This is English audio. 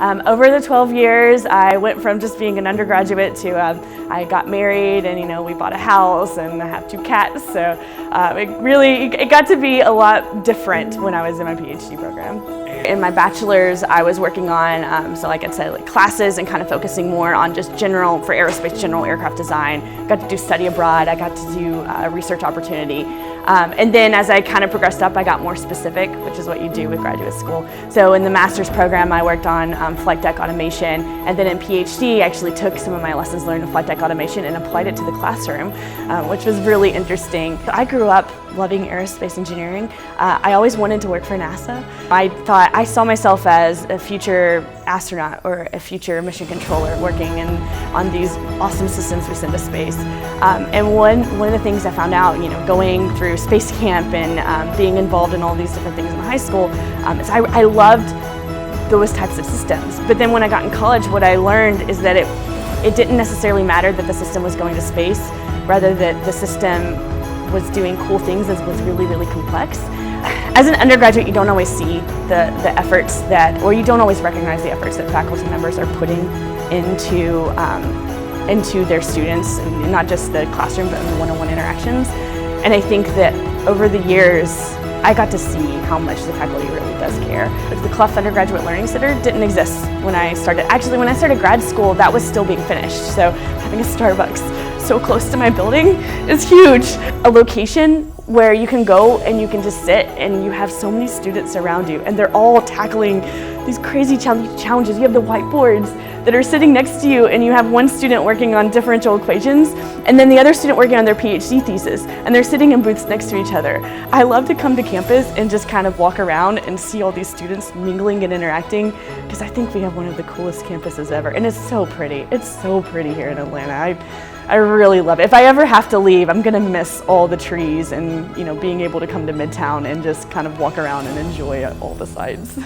Over the 12 years, I went from just being an undergraduate to I got married, and we bought a house, and I have 2 cats. So it got to be a lot different when I was in my PhD program. In my bachelor's, I was working on, so like I said, like classes and kind of focusing more on just general, for aerospace, general aircraft design. Got to do study abroad, I got to do a research opportunity. And then as I kind of progressed up, I got more specific, which is what you do with graduate school. So in the master's program, I worked on flight deck automation, and then in PhD, I actually took some of my lessons learned in flight deck automation and applied it to the classroom, which was really interesting. I grew up loving aerospace engineering. I always wanted to work for NASA. I saw myself as a future astronaut or a future mission controller working on these awesome systems we send to space. And one of the things I found out, going through space camp and being involved in all these different things in high school, is I loved those types of systems. But then when I got in college, what I learned is that it didn't necessarily matter that the system was going to space, rather that the system was doing cool things and was really, really complex. As an undergraduate, you don't always see the efforts or you don't always recognize the efforts that faculty members are putting into their students, and not just the classroom, but in the one-on-one interactions. And I think that over the years, I got to see how much the faculty really does care. The Clough Undergraduate Learning Center didn't exist when I started. Actually, when I started grad school, that was still being finished. So having a Starbucks so close to my building is huge. A location where you can go and you can just sit and you have so many students around you and they're all tackling these crazy challenges. You have the whiteboards that are sitting next to you, and you have one student working on differential equations and then the other student working on their PhD thesis, and they're sitting in booths next to each other. I love to come to campus and just kind of walk around and see all these students mingling and interacting, because I think we have one of the coolest campuses ever, and it's so pretty. It's so pretty here in Atlanta. I really love it. If I ever have to leave, I'm gonna miss all the trees and being able to come to Midtown and just kind of walk around and enjoy all the sights.